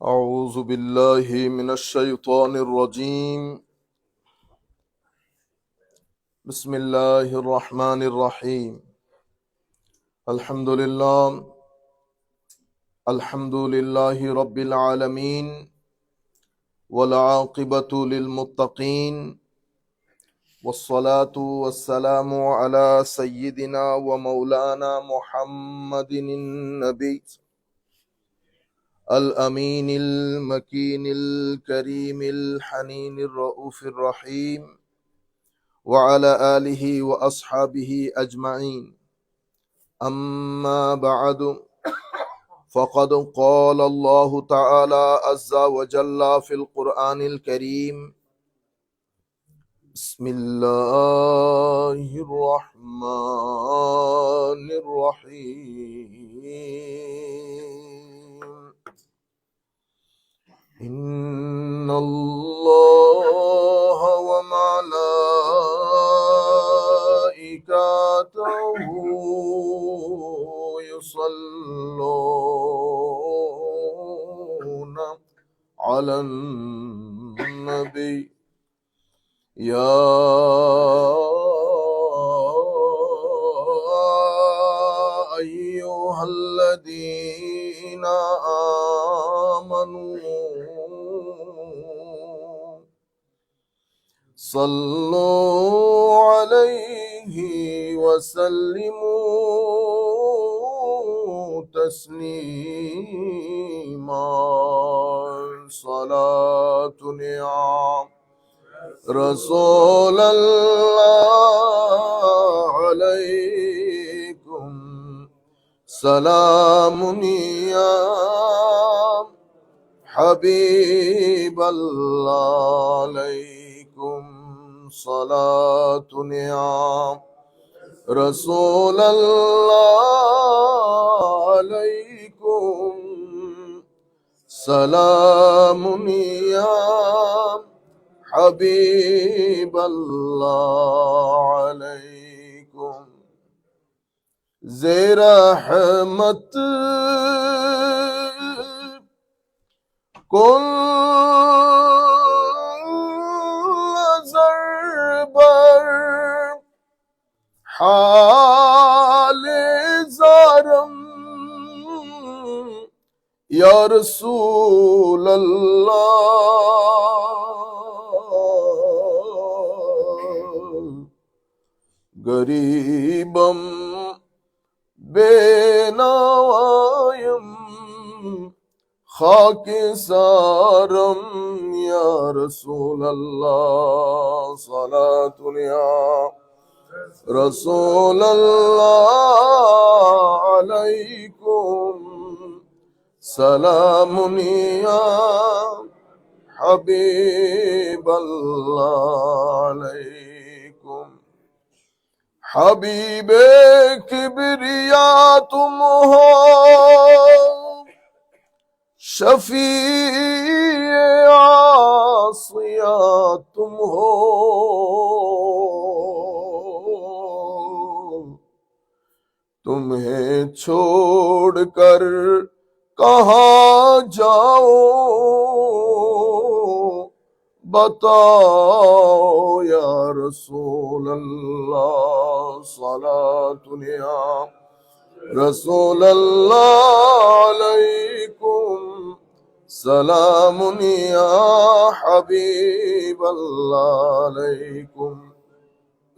أعوذ بالله من الشيطان الرجيم. بسم الله الرحمن الرحيم. الحمد لله رب العالمين، والعاقبة للمتقين، والصلاة والسلام على سيدنا ومولانا محمد النبي الأمين المكين الكريم الحنين الرؤوف الرحيم، وعلى آله وأصحابه أجمعين. أما بعد، فقد قال الله تعالى عز وجل في القرآن الكريم: بسم الله الرحمن الرحيم. إن الله وملائكته يصلون على النبي يا أيها الذين آمنوا صلوا عليه وسلموا تسليما. صلاة يا رسول الله عليكم، سلام يا حبيب الله عليكم، صلاة يا رسول الله عليكم، سلام يا حبيب الله عليكم. زیر رحمت کن نظر بر حال زارم یا رسول اللہ، غریبم بے نوایم خاک سارم یا رسول اللہ، صلاۃ یا رسول اللہ علیکم، سلام یا حبیب اللہ علیکم. حبیب کبریا تم ہو، شفیع عاصیہ تم ہو، تمہیں چھوڑ کر کہاں جاؤں بتاؤ یا رسول اللہ، صلاۃ یا رسول اللہ علیکم، سلام یا حبیب اللہ علیکم.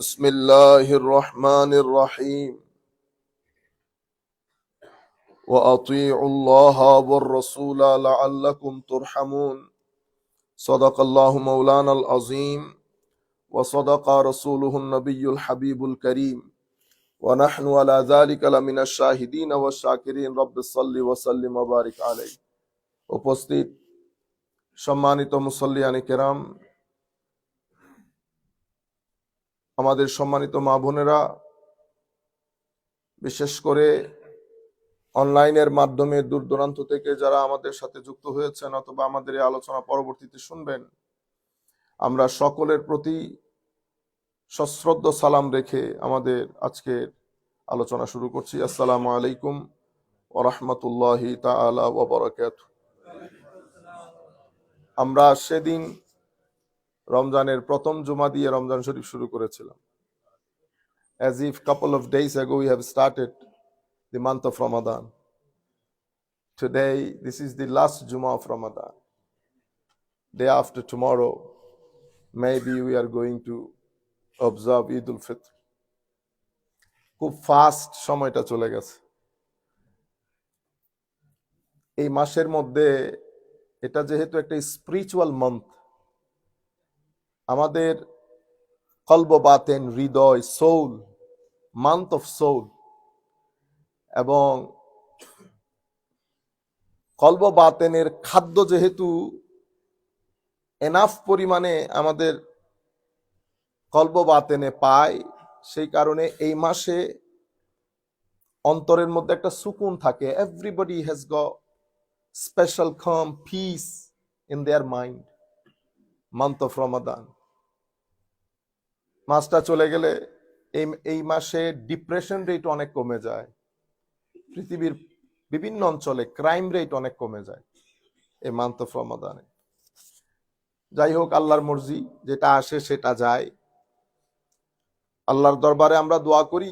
بسم اللہ الرحمن الرحیم. وأطيعوا الله والرسول لعلكم ترحمون صدق الله مولانا العظيم وصدق رسوله النبي الحبيب الكريم ونحن على ذلك لمن الشاهدين والشاكرين رب صل وسلم وبارك عليه উপস্থিত সম্মানিত মুসল্লিয়ানে কেরাম, আমাদের সম্মানিত মা বোনেরা, বিশেষ করে অনলাইনের মাধ্যমে দূর দূরান্ত থেকে যারা আমাদের সাথে যুক্ত হয়েছেন অথবা আমাদের এই আলোচনা পরবর্তীতে শুনবেন, আমরা সকলের প্রতি সশ্রদ্ধ সালাম রেখে আমাদের আজকের আলোচনা শুরু করছি। আসসালামু আলাইকুম ওয়া রাহমাতুল্লাহি তাআলা ওয়া বারাকাতুহু। আমরা সেদিন রমজানের প্রথম জুমা দিয়ে রমজান শরীফ শুরু করেছিলাম। As if couple of days ago we have started the month of Ramadan. Today, this is the last Jummah of Ramadan. Day after tomorrow, maybe we are going to observe Eid al-Fitr. খুব fast সময়টা চলে গেছে। এই মাসের মধ্যে এটা যেহেতু একটা স্পিরিচুয়াল মান্থ, আমাদের কলব বাতেন, হৃদয়, সোল, মান্থ অফ সোল, এবং কলব বাতেনের খাদ্য যেহেতু এনাফ পরিমাণে আমাদের কলব বাতেনে পায়, সেই কারণে এই মাসে অন্তরের মধ্যে একটা সুকুন থাকে। Everybody has got special calm, peace in their mind. Month of Ramadan মাসটা চলে গেলে এই মাসে ডিপ্রেশন রেট অনেক কমে যায়। পৃথিবীর বিভিন্ন অঞ্চলে ক্রাইম রেট অনেক কমে যায় এই মান্থ অফ রমাদানে। যাই হোক, আল্লাহর মর্জি, যেটা আসে সেটা যায়। আল্লাহর দরবারে আমরা দোয়া করি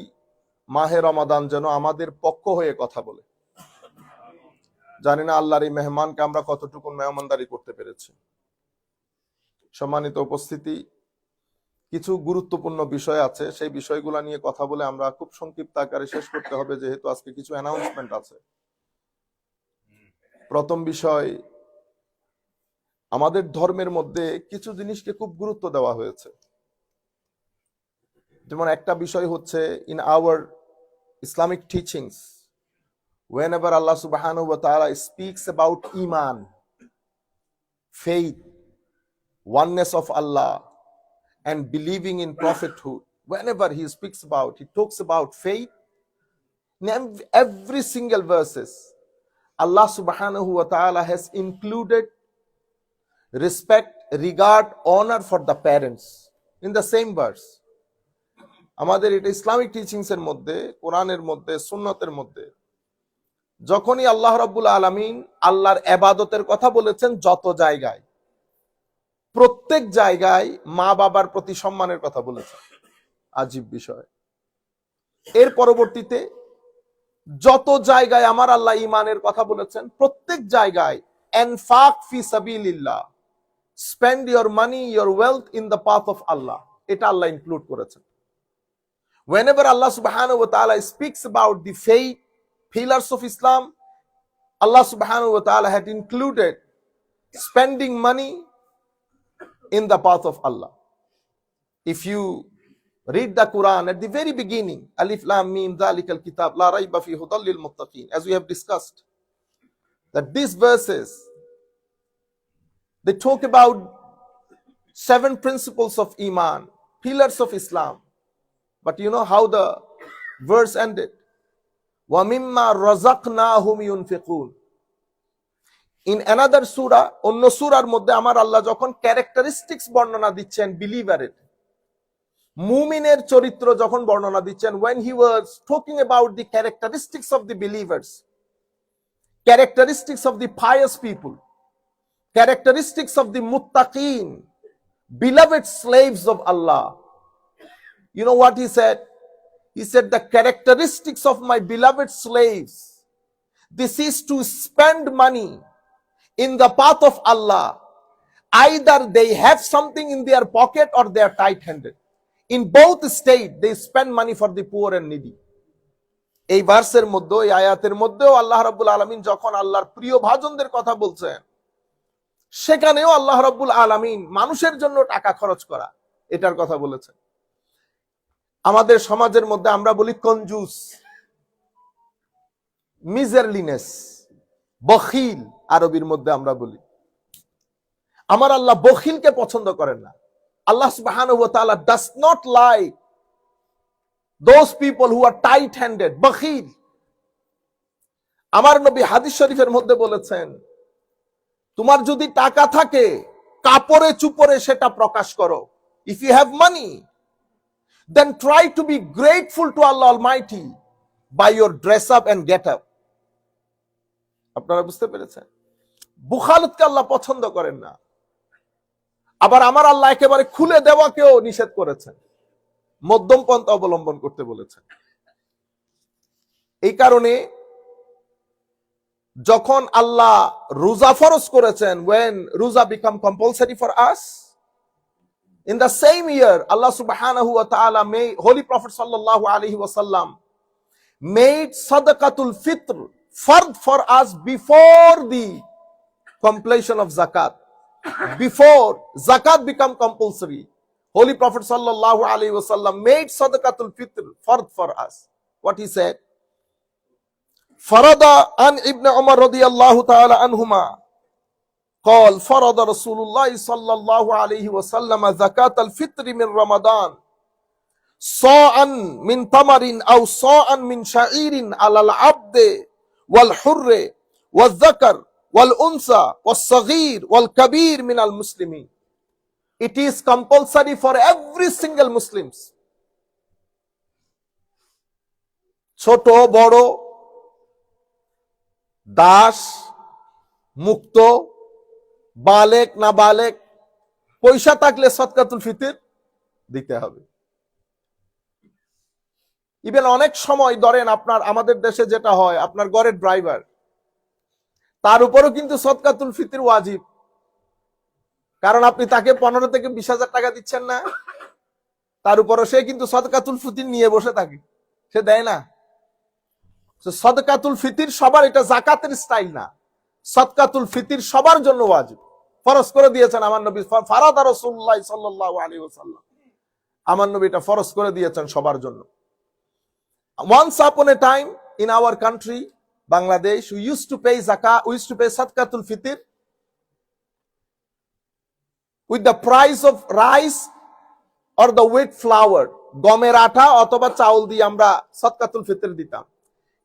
মাহে রমাদান যেন আমাদের পক্ষ হয়ে কথা বলে। জানি না আল্লাহর এই মেহমানকে আমরা কতটুকু মেহমানদারি করতে পেরেছি। সম্মানিত উপস্থিতি, কিছু গুরুত্বপূর্ণ বিষয় আছে, সেই বিষয়গুলো নিয়ে কথা বলে আমরা খুব সংক্ষিপ্ত আকারে শেষ করতে হবে, যেহেতু আজকে কিছু অ্যানাউন্সমেন্ট আছে। প্রথম বিষয়, আমাদের ধর্মের মধ্যে কিছু জিনিসকে খুব গুরুত্ব দেওয়া হয়েছে। যেমন একটা বিষয় হচ্ছে, in our Islamic teachings, whenever Allah subhanahu wa ta'ala speaks about iman, faith, oneness of Allah, and believing in prophethood, whenever he speaks about, he talks about faith, in every single verses, Allah subhanahu wa ta'ala has included respect, regard, honor for the parents in the same verse. আমাদের এটা Islamic teachings এর মধ্যে, কোরআনের মধ্যে, সুন্নতের মধ্যে যখনই আল্লাহ রাব্বুল আলামিন আল্লাহর ইবাদতের কথা বলেছেন, যত জায়গায়, প্রত্যেক জায়গায় মা বাবার প্রতি সম্মানের কথা বলেছেন। আজীব বিষয়। এর পরবর্তীতে যত জায়গায় আমার আল্লাহ ইমানের কথা বলেছেন, প্রত্যেক জায়গায় ইনফাক ফি সাবিলিল্লাহ, spend your money, your wealth in the path of Allah, এটা আল্লাহ ইনক্লুড করেছেন। Whenever Allah subhanahu wa ta'ala speaks about the faith, pillars of Islam, Allah subhanahu wa ta'ala had included spending money in the path of Allah. If you read the Quran at the very beginning, Alif Lam Mim Dhalikal Kitab La Raiba Fi Hudal Lil Muttaqin, as we have discussed, that these verses, they talk about 7 principles of Iman, pillars of Islam. But you know how the verse ended? وَمِمَّا رَزَقْنَاهُمْ يُنْفِقُونَ. In another surah, অন্য সূরার মধ্যে আমার আল্লাহ যখন characteristics বর্ণনা দিচ্ছেন বিলিভারের, মুমিনের চরিত্র যখন বর্ণনা দিচ্ছেন, when he was talking about the characteristics of the believers, characteristics of the pious people, characteristics of the muttaqeen, beloved slaves of Allah, you know what he said? He said, the characteristics of my beloved slaves, this is to spend money in the path of Allah. Either they have something in their pocket or they are tight-handed. In both states, they spend money for the poor and needy. এই ভার্সের মধ্যে, এই আয়াতের মধ্যেও আল্লাহ রাব্বুল আলামিন যখন আল্লাহর প্রিয় ভাজনদের কথা বলছেন, সেখানেও আল্লাহ রাব্বুল আলামিন মানুষের জন্য টাকা খরচ করা এটার কথা বলেছেন। আমাদের সমাজের মধ্যে আমরা বলি কঞ্জুস, মিজারলিনেস, বখিল আরবির মধ্যে আমরা বলি। আমার আল্লাহ বখিলকে পছন্দ করেন না। আল্লাহ সুবহানাহু ওয়া তাআলা does not like those people who are tight handed, বখিল। আমার নবী হাদিস শরীফের মধ্যে বলেছেন, তোমার যদি টাকা থাকে কাপড়ে চুপড়ে সেটা প্রকাশ করো। If you have money, then try to be grateful to Allah Almighty by your dress up and get up. আপনারা বুঝতে পেরেছেন? বুখালতকে আল্লাহ পছন্দ করেন না। আবার আমার আল্লাহ একেবারে খুলে দেওয়াকেও নিষেধ করেছেন, মধ্যম পন্থা অবলম্বন করতে বলেছেন। এই কারণে যখন আল্লাহ রোজা ফরজ করেছেন, when রোজা become compulsory for us, in the same year Allah subhanahu wa ta'ala made, Holy Prophet sallallahu alaihi wasallam made sadaqatul fitr fard for us before the completion of zakat. Before zakat become compulsory, Holy Prophet sallallahu alaihi wasallam made sadaqatul fitr fard for us. What he said? Farada an Ibn Umar radiyallahu ta'ala anhuma قال فرض رسول الله صلى الله عليه وسلم زكاة الفطر من رمضان صاعا من تمر أو صاعا من شعير على العبد والحر والذكر والأنثى والصغير والكبير من المسلمين. It is compulsory for every single Muslims. ছোট বড়, দাস মুক্ত, বালেক না বালেক, পয়সা থাকলে সদকাতুল ফিতর দিতে হবে। ইভেন অনেক সময় ধরেন আমাদের দেশে যেটা হয়, আপনার ঘরের ড্রাইভার, তার উপরও কিন্তু সদকাতুল ফিতর ওয়াজিব। কারণ আপনি তাকে 15 থেকে 20,000 টাকা দিচ্ছেন না, তার উপরও সে কিন্তু সদকাতুল ফিতর নিয়ে বসে থাকে, সে দেয় না। সদকাতুল ফিতর সবার, এটা যাকাতের স্টাইল না। সদকাতুল ফিতর সবার জন্য ওয়াজিব, ফরজ করে দিয়েছেন আমার নবী। ফারাদা রাসূলুল্লাহ সাল্লাল্লাহু আলাইহি ওয়াসাল্লাম, আমার নবী এটা ফরজ করে দিয়েছেন সবার জন্য। Once upon a time in our country Bangladesh, we used to pay zakat, we used to pay sadaqatul fitr with the price of rice or the wheat flour, গমের আটা অথবা চাউল দিয়ে আমরা সদকাতুল ফিতর দিতাম।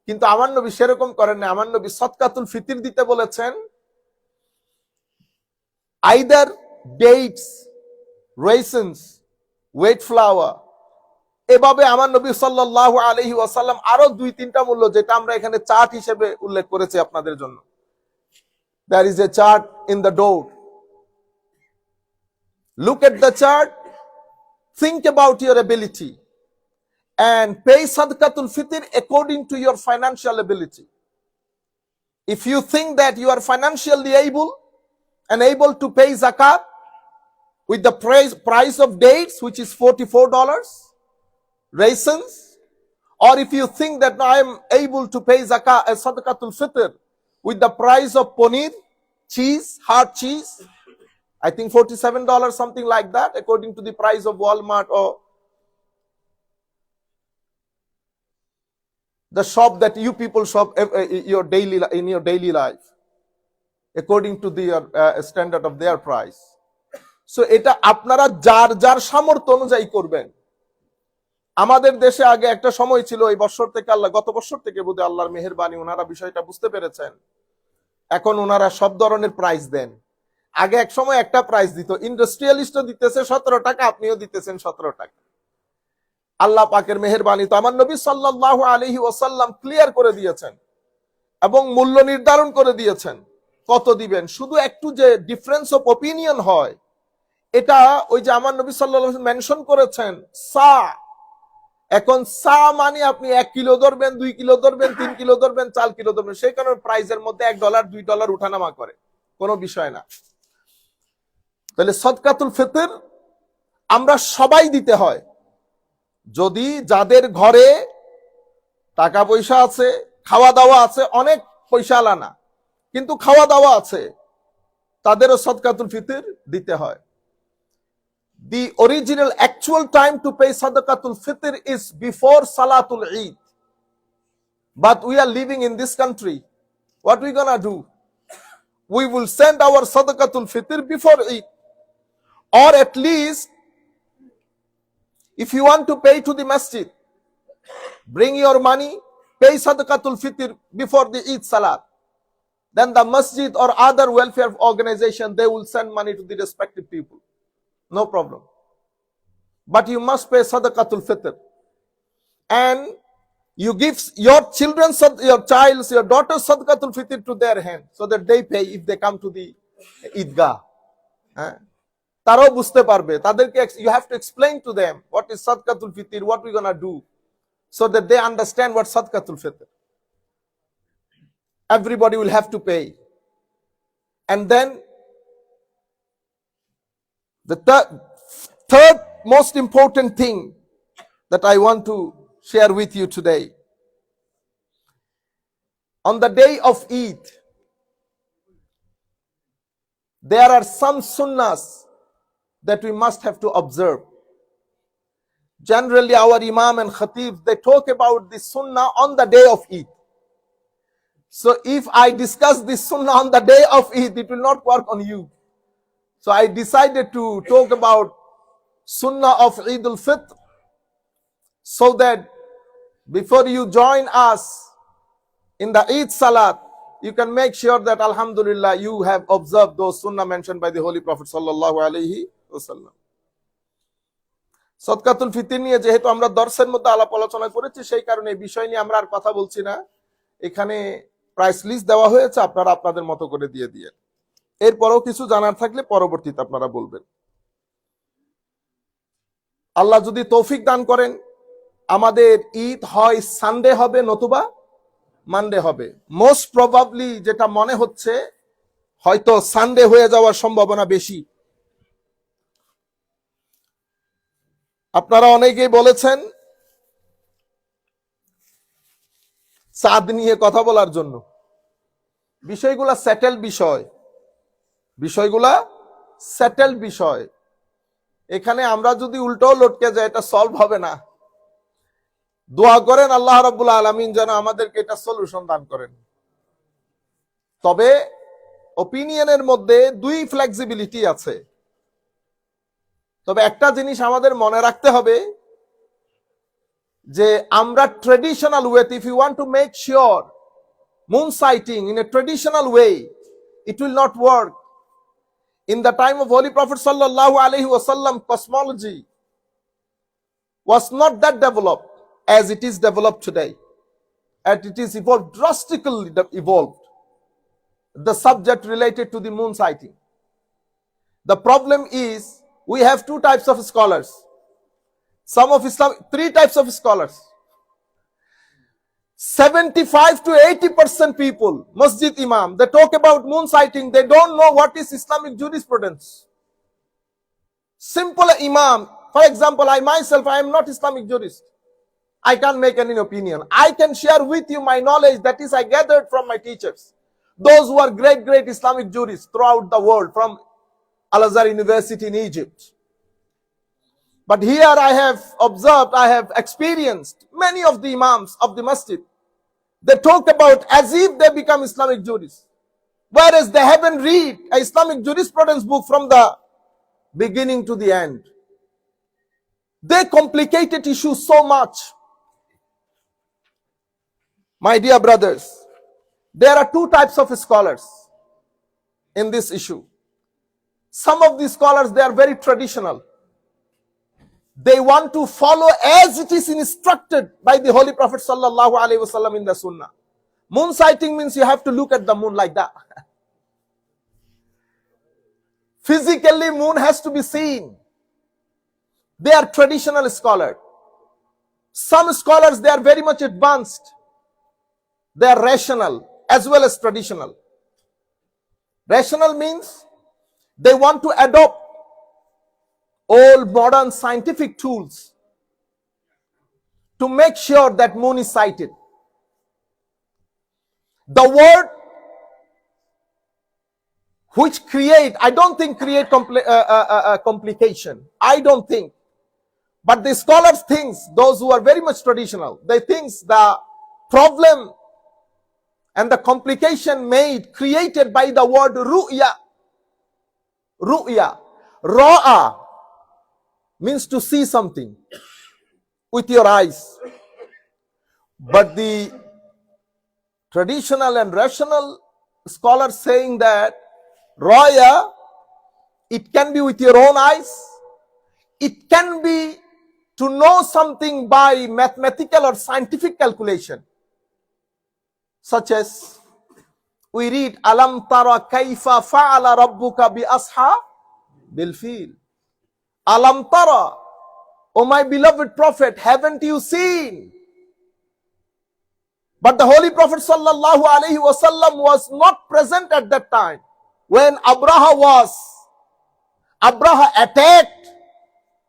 কিন্তু আমার নবী সেরকম করেন না। আমার নবী সদকাতুল ফিতর দিতে বলেছেন either dates, raisins, wheat flour। এভাবে আমার নবী সাল্লাল্লাহু আলাইহি ওয়াসাল্লাম আরো 2-3টা মূল্য, যেটা আমরা এখানে চার্ট হিসেবে উল্লেখ করেছি আপনাদের জন্য। There is a chart in the door. Look at the chart, think about your ability and pay sadaqatul fitr according to your financial ability. If you think that you are financially able and able to pay zakat with the price of dates, which is $44, raisins, or if you think that I am able to pay zakat as sadaqatul fitr with the price of paneer, cheese, hard cheese, I think $47, something like that, according to the price of Walmart or the shop that you people shop in your daily life, according to the standard of their price. So এটা আপনারা যার যার সামর্থ্য অনুযায়ী করবেন। আমাদের দেশে আগে একটা সময় ছিল, এই বছর থেকে আল্লাহ, গত বছর থেকে বোধহয় আল্লাহর মেহেরবানি ওনারা বিষয়টা বুঝতে পেরেছেন, এখন ওনারা সব ধরনের প্রাইস দেন। আগে এক সময় একটা প্রাইস দিত, ইন্ডাস্ট্রিয়ালিস্টও দিতেছে 17 টাকা, আপনিও দিতেছেন 17 টাকা। আল্লাহ পাকের মেহেরবানি তো আমার নবী সাল্লাল্লাহু আলাইহি ওয়াসাল্লাম ক্লিয়ার করে দিয়েছেন এবং মূল্য নির্ধারণ করে দিয়েছেন কত দিবেন। শুধু একটু যে ডিফারেন্স অফ অপিনিয়ন হয়, এটা ওই যে আমার নবী সাল্লাল্লাহু আলাইহি ওয়াসাল্লাম মেনশন করেছেন সা। এখন সা মানে আপনি 1 কিলো ধরবেন, 2 কিলো ধরবেন, 3 কিলো ধরবেন, 4 কিলো ধরবেন, সেই কারণে প্রাইসের মধ্যে $1 $2 উঠানামা করে, কোনো বিষয় না। তাহলে সদকাতুল ফিতর আমরা সবাই দিতে হয়। যদি যাদের ঘরে টাকা পয়সা আছে, খাওয়া দাওয়া আছে, অনেক পয়সা আলানা, কিন্তু খাওয়া দাওয়া আছে, তাদেরও সদকাতুল ফিতর দিতে হয়। The original actual time to pay sadaqatul fitr is before Salatul Eid. But we are living in this country. What we gonna do? We will send our sadaqatul fitr before Eid. Or at least, if you want to pay to the masjid, bring your money, pay sadaqatul fitr before the Eid Salat. Then the masjid or other welfare organization, they will send money to the respective people. No problem. But you must pay sadaqatul fitr. And you give your children, your child's, your daughter's sadaqatul fitr to their hand, so that they pay if they come to the Eidgah. তারাও বুঝতে পারবে, তাদেরকে you have to explain to them what is sadaqatul fitr, what we gonna do, so that they understand what sadaqatul fitr. Everybody will have to pay. And then the third most important thing that I want to share with you today. On the day of Eid, there are some sunnahs that we must have to observe. Generally, our Imam and Khatib, they talk about the sunnah on the day of Eid. So if I discuss this sunnah on the day of Eid, it will not work on you. So I decided to talk about sunnah of Eid al-Fitr, so that before you join us in the Eid Salat, you can make sure that Alhamdulillah you have observed those sunnah mentioned by the Holy Prophet sallallahu alaihi wasallam. সদকাতুল Fitr নিয়ে যেহেতু আমরা দর্সের মধ্যে আলাপ আলোচনা করেছি, সেই কারণে এই বিষয় নিয়ে আমরা আর কথা বলছি না। এখানে প্রাইস লিস্ট দেওয়া হয়েছে, আপনারা আপনাদের মতো করে দিয়ে দিয়ে। এরপরও কিছু জানার থাকলে পরবর্তীতে আপনারা বলবেন। আল্লাহ যদি তৌফিক দান করেন, আমাদের ঈদ হয় সানডে হবে নতুবা মানডে হবে। মোস্ট প্রবাবলি যেটা মনে হচ্ছে, হয়তো সানডে হয়ে যাওয়ার সম্ভাবনা বেশি। আপনারা অনেকেই বলেছেন চাঁদ নিয়ে কথা বলার জন্য। বিষয়গুলা সেটেল বিষয়, বিষয়গুলা সেটেল বিষয়। এখানে আমরা যদি উল্টো লটকে যাই, এটা সলভ হবে না। দোয়া করেন আল্লাহ রাব্বুল আলামিন যেন আমাদেরকে এটা সলিউশন দান করেন। তবে ওপিনিয়নের মধ্যে দুই ফ্লেক্সিবিলিটি আছে। তবে একটা জিনিস আমাদের মনে রাখতে হবে যে আমরা ট্রেডিশনাল ওয়েতে, if you want to make sure moon sighting in a traditional way, it will not work. In the time of Holy Prophet sallallahu alaihi wasallam, cosmology was not that developed as it is developed today, and it is evolved, drastically evolved. The subject related to the moon sighting. The problem is we have two types of scholars. Some of Islam, three types of scholars. 75 to 80% people, masjid imam, they talk about moon sighting, they don't know what is Islamic jurisprudence. Simple imam, for example, I myself, I am not Islamic jurist. I can't make any opinion. I can share with you my knowledge, that is I gathered from my teachers, those who are great Islamic jurists throughout the world, from Al-Azhar University in Egypt. But here I have observed, I have experienced many of the imams of the masjid, they talk about as if they become Islamic jurists, whereas they haven't read an Islamic jurisprudence book from the beginning to the end. They complicated issues so much. My dear brothers, there are two types of scholars in this issue. Some of these scholars, they are very traditional. They want to follow as it is instructed by the Holy Prophet sallallahu alaihi wasallam in the Sunnah. Moon sighting means you have to look at the moon like that. Physically, moon has to be seen. They are traditional scholars. Some scholars, they are very much advanced. They are rational as well as traditional. Rational means they want to adopt all modern scientific tools to make sure that moon is sighted. The word which create, I don't think create complication. I don't think. But the scholars think, those who are very much traditional, they think the problem and the complication created by the word ru'ya. Ru'ya. Ra'a means to see something with your eyes. But the traditional and rational scholars saying that Raya, it can be with your own eyes, it can be to know something by mathematical or scientific calculation, such as we read Alam tara kaifa fa'ala rabbuka bi ashabil fil. Alam tara, O my beloved Prophet, haven't you seen? But the Holy Prophet sallallahu alaihi wasallam was not present at that time. When Abraha attacked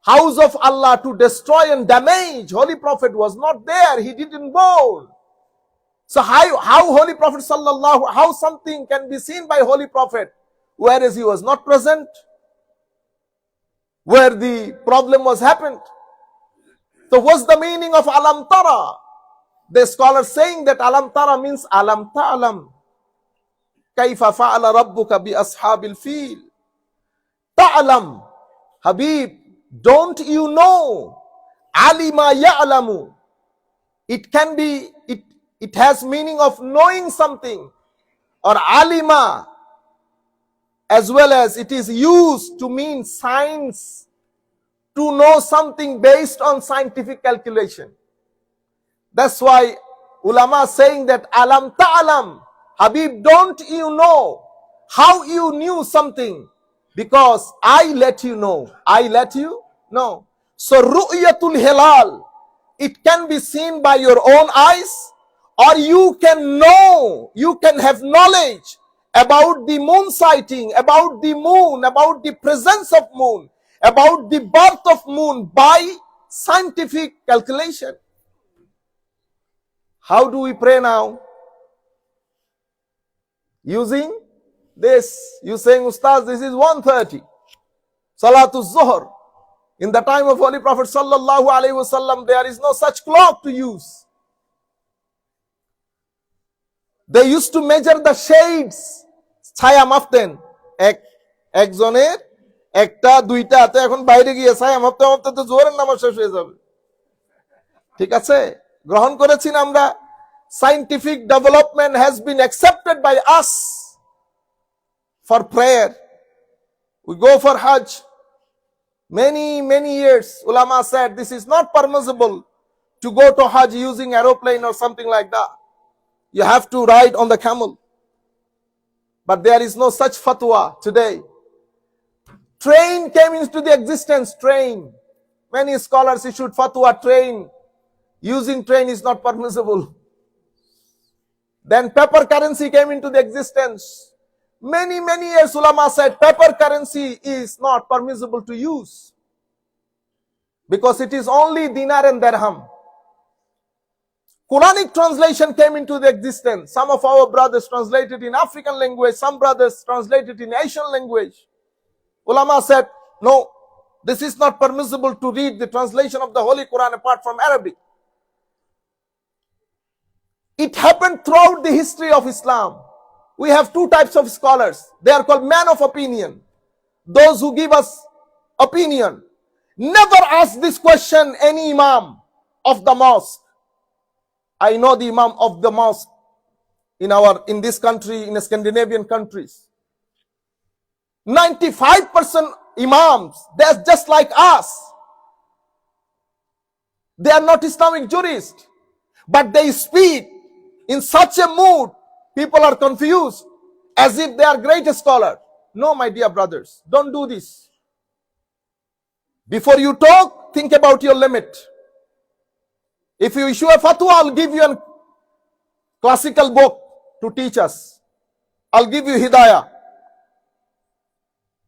house of Allah to destroy and damage, Holy Prophet was not there. He didn't born. So how Holy Prophet how something can be seen by Holy Prophet, whereas he was not present, where the problem was happened. So what's the meaning of Alam Tara? The scholars saying that Alam Tara means Alam Ta'alam. Kaifa fa'ala rabbuka bi ashabil fil. Ta'alam. Habib, don't you know? Alima ya'lamu. It can be, it has meaning of knowing something. Or alima. As well as it is used to mean science. To know something based on scientific calculation. That's why ulama saying that Alam Ta'alam. Habib, don't you know how you knew something? Because I let you know. I let you know. So Ru'yatul Hilal, it can be seen by your own eyes, or you can know, you can have knowledge about the moon sighting, about the moon, about the presence of moon, about the birth of moon by scientific calculation. How do we pray now? Using this. You saying, Ustaz, this is 1:30. Salatul Zuhr. In the time of Holy Prophet sallallahu alaihi wasallam, there is no such clock to use. They used to measure the shades. ছায়া মাপতেন একজনের একটা দুইটা হাতে, এখন বাইরে গিয়ে ছায়া মাপতে মাপতে তো জোহরের নামাজ শেষ হয়ে যাবে। ঠিক আছে, গ্রহণ করেছি না আমরা। Scientific development has been accepted by us for prayer. We go for Hajj. Many years, ulama said this is not permissible to go to Hajj using aeroplane or something like that. You have to ride on the camel. But there is no such fatwa today. Train came into the existence, train. Many scholars issued fatwa, train. Using train is not permissible. Then paper currency came into the existence. Many years ulama said paper currency is not permissible to use. Because it is only dinar and dirham. Quranic translation came into the existence. Some of our brothers translated in African language, some brothers translated in Asian language. Ulama said, no, this is not permissible to read the translation of the Holy Quran apart from Arabic. It happened throughout the history of Islam. We have two types of scholars. They are called men of opinion. Those who give us opinion. Never ask this question any imam of the mosque. I know the imam of the mosque in this country, in the Scandinavian countries. 95% imams, they're just like us. They are not Islamic jurists, but they speak in such a mood, people are confused, as if they are great scholar. No, my dear brothers, don't do this. Before you talk, think about your limit. If you issue a fatwa, I'll give you a classical book to teach us. I'll give you Hidayah.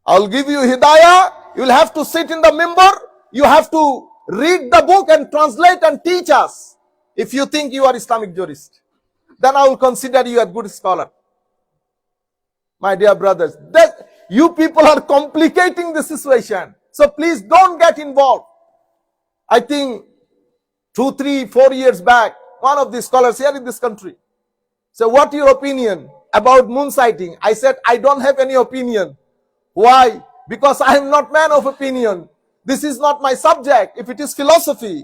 I'll give you Hidayah. You'll have to sit in the minbar. You have to read the book and translate and teach us if you think you are Islamic jurist. then I will consider you a good scholar. My dear brothers, that you people are complicating the situation. So please don't get involved. I think 2, 3, 4 years back, one of the scholars here in this country said, what your opinion about moon sighting? I said, I don't have any opinion. Why? Because I am not man of opinion. This is not my subject. If it is philosophy,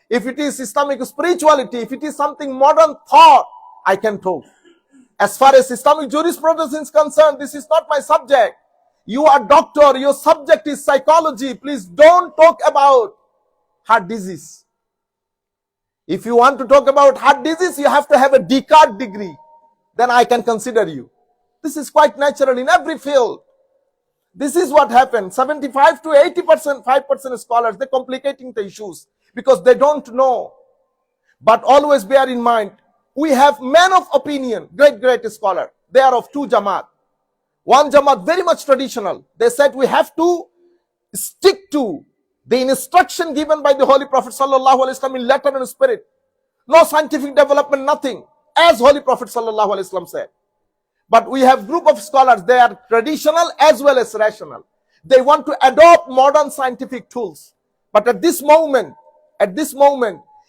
if it is Islamic spirituality, if it is something modern thought, I can talk. As far as Islamic jurisprudence is concerned, this is not my subject. You are doctor, your subject is psychology. Please don't talk about heart disease. If you want to talk about heart disease, you have to have a Descartes degree. Then I can consider you. This is quite natural in every field. This is what happened. 75 to 80%, 5% scholars, they're complicating the issues because they don't know. But always bear in mind, we have men of opinion, great scholar. They are of 2 Jamaat. One Jamaat very much traditional. They said we have to stick to the instruction given by the Holy Prophet sallallahu alaihi wasallam in letter and spirit. No scientific development, nothing. As Holy Prophet sallallahu alaihi wasallam said. But we have group of scholars, they are traditional as well as rational. They want to adopt modern scientific tools. But at this moment,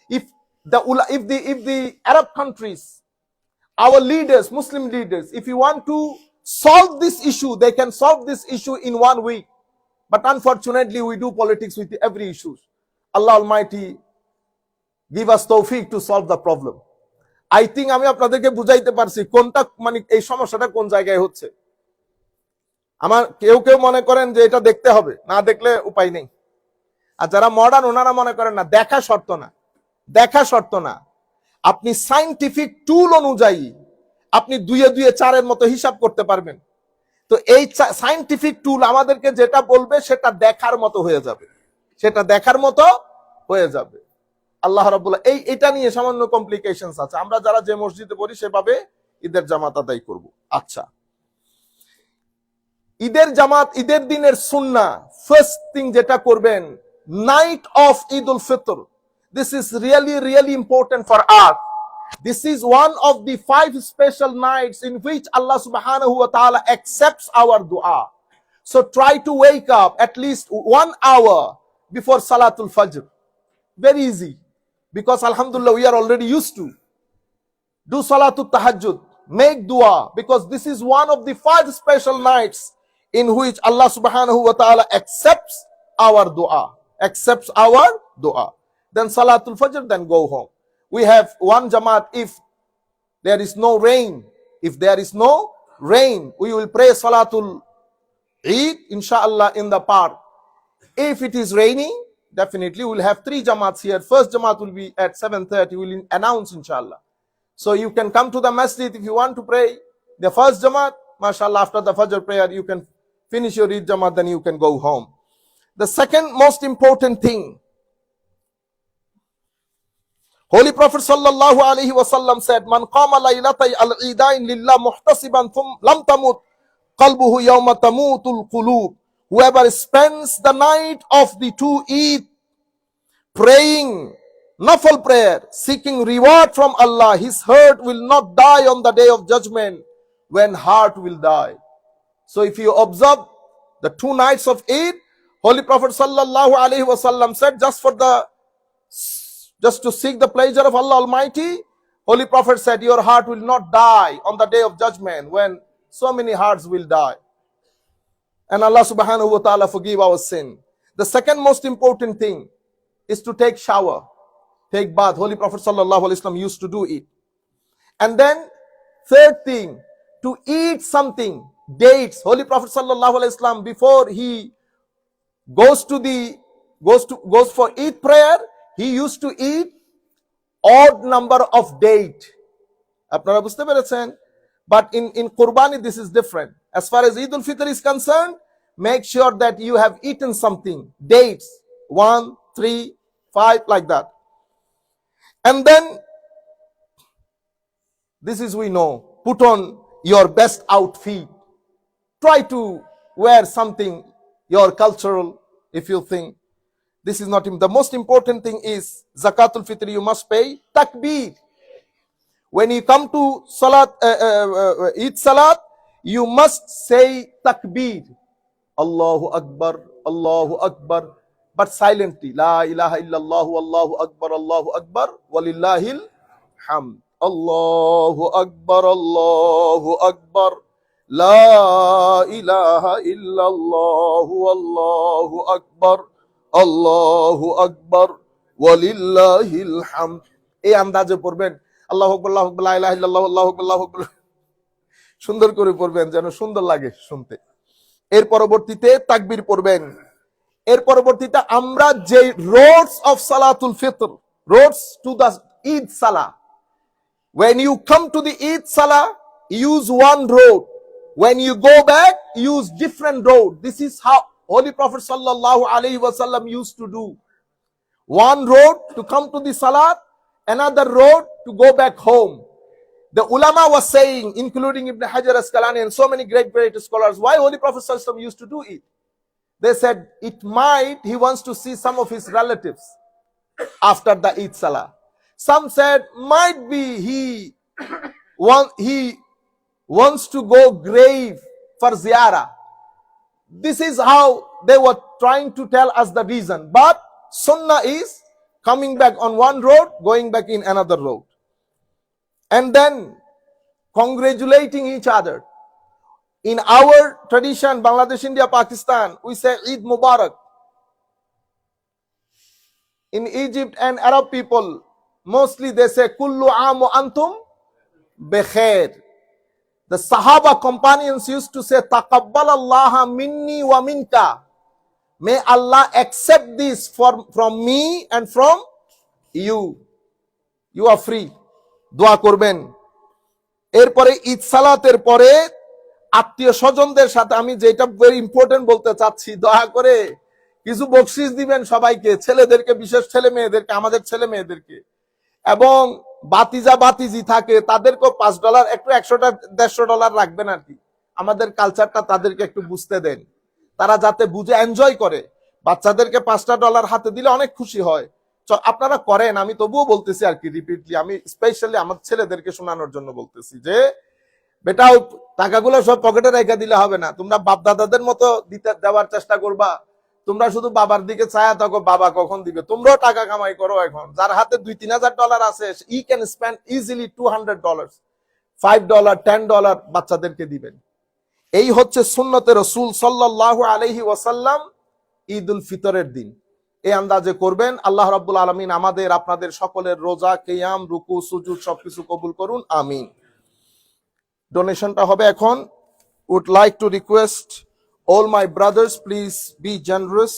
if the Arab countries, our leaders, Muslim leaders, if you want to solve this issue, they can solve this issue in 1 week. But unfortunately, we do politics with every issue. Allah Almighty give us tawfiq to solve the problem. I think আমি আপনাদেরকে বুঝাইতে পারছি কোনটা মানে এই সমস্যাটা কোন জায়গায় হচ্ছে। আমার কেউ মনে করেন যে এটা দেখতে হবে, না দেখলে উপায় নেই। আর যারা মডার্ন ওনারা মনে করেন না, দেখা শর্ত না। আপনি সায়েন্টিফিক টুল অনুযায়ী আপনি 2 এ 2 4 এর মতো হিসাব করতে পারবেন। তো এই সায়েন্টিফিক টুল আমাদেরকে যেটা বলবে সেটা দেখার মতো হয়ে যাবে। আল্লাহ রাব্বুল এটা নিয়ে সামান্য কমপ্লিকেশনস আছে। আমরা যারা যে মসজিদে পড়ি সেভাবে ঈদের জামাত আদায় করব। আচ্ছা, ঈদের দিনের সুন্নাহ, ফার্স্ট থিং যেটা করবেন, night of Eid ul Fitr. This is really important for us. This is one of the 5 special nights in which Allah subhanahu wa ta'ala accepts our dua. So try to wake up at least 1 hour before Salatul Fajr. Very easy. Because alhamdulillah, we are already used to. Do Salatul Tahajjud. Make dua. Because this is one of the 5 special nights in which Allah subhanahu wa ta'ala accepts our dua. Then Salatul Fajr, then go home. We have 1 Jamaat. If there is no rain, we will pray Salatul Eid, inshallah, in the park. If it is raining, definitely we'll have 3 Jamaats here. First Jamaat will be at 7:30. We'll announce, inshallah. So you can come to the masjid if you want to pray. The first Jamaat, mashallah, after the Fajr prayer, you can finish your Eid Jamaat, then you can go home. The second most important thing, Holy Prophet sallallahu alaihi wasallam said, "Man qama laylatay al-eidain lillah muhtasiban lam tamut qalbuhu yawma tamutul qulub." Whoever spends the night of the 2 Eid praying nafal prayer, seeking reward from Allah, his heart will not die on the day of judgment when heart will die. So if you observe the 2 nights of Eid, Holy Prophet sallallahu alaihi wasallam said, just to seek the pleasure of Allah Almighty, Holy Prophet said, your heart will not die on the day of judgment when so many hearts will die. And Allah subhanahu wa ta'ala forgive our sin. The second most important thing is to take shower, take bath. Holy Prophet sallallahu alaihi wasallam used to do it. And then third thing, to eat something, dates. Holy Prophet sallallahu alaihi wasallam, before he goes for Eid prayer, he used to eat odd number of date. আপনারা বুঝতে পেরেছেন? But in Qurbani, this is different. As far as Eid al-Fitr is concerned, make sure that you have eaten something. Dates, 1, 3, 5, like that. And then, this is we know, put on your best outfit. Try to wear something, your cultural, if you think. This is not the most important thing is Zakatul Fitr, you must pay takbir. When you come to Salat, Eid Salat, you must say takbir. Allahu Akbar, Allahu Akbar, but silently. La ilaha illallah, Allahu Akbar, walillahil hamd. Allahu Akbar, Allahu Akbar. La ilaha illallah, Allahu Akbar, Allahu Akbar, walillahil hamd. এই আন্দাজে পড়বেন, আল্লাহু আকবার, আল্লাহু আকবার, লা ইলাহা ইল্লাল্লাহ, আল্লাহু আকবার, আল্লাহু আকবার। সুন্দর করে পড়বেন, যেন সুন্দর লাগে শুনতে। এর পরবর্তীতে তাকবীর পড়বেন। এর পরবর্তীতে আমরা যে roads of Salatul Fitr, roads to the Eid salah, when you come to the Eid salah, use one road. When you go back, use different road. This is how Holy Prophet sallallahu alaihi wasallam used to do. One road to come to the salat, another road to go back home. The ulama was saying, including Ibn Hajar Asqalani and so many great scholars, why Holy Prophet sallallahu alaihi wasallam used to do it. They said it might he wants to see some of his relatives after the Eid salah. Some said might be he wants to go grave for ziyarah. This is how they were trying to tell us the reason. But sunnah is coming back on one road, going back in another road. And then congratulating each other. In our tradition, Bangladesh, India, Pakistan, we say Eid Mubarak. In Egypt and Arab people, mostly they say Kullu Aam wa Antum Bekhair. The Sahaba companions used to say Taqabbal Allah minni wa minka. May Allah accept this from me and from you. You are free. দোয়া করবেন। এরপরে ঈদ সালাতের পরে আত্মীয় স্বজনদের সাথে আমি যেটা ভেরি ইম্পর্টেন্ট বলতে চাচ্ছি, দয়া করে কিছু বকশিস দিবেন সবাইকে, ছেলেদেরকে, বিশেষ ছেলে মেয়েদেরকে, আমাদের ছেলে মেয়েদেরকে, এবং বাতিজা বাতিজি থাকে তাদেরকেও $5 একটু $100-150 রাখবেন আর কি। আমাদের কালচারটা তাদেরকে একটু বুঝতে দেন, তারা যাতে বুঝে এনজয় করে। বাচ্চাদেরকে $5 হাতে দিলে অনেক খুশি হয়। আপনারা করেন, আমি তবুও বলতেছি আর কি রিপিটলি, আমি স্পেশালি আমার ছেলেদেরকে শোনানোর জন্য বলতেছি যে বেটা টাকাগুলো সব পকেটে রেখে দিলে হবে না, তোমরা বাপ দাদাদের মতো দেওয়ার চেষ্টা করবা। তোমরা শুধু বাবার দিকে ছায়া থাকো, বাবা কখন দিবে। তোমরাও টাকা কামাই করো। এখন যার হাতে $2-3,000 আছে, ই ক্যান স্পেন্ড ইজিলি $200, $5, $10 বাচ্চাদেরকে দিবেন। এই হচ্ছে সুন্নতে রাসূল সাল্লাল্লাহু আলাইহি ওয়াসাল্লাম ঈদুল ফিতরের দিন। এই আন্দাজে করবেন। আল্লাহ রাব্বুল আলামিন আমাদের আপনাদের সকলের রোজা, কিয়াম, রুকু, সুজুদ সবকিছু কবুল করুন, আমিন। ডোনেশনটা হবে এখন। Would like to request all my brothers, please be generous.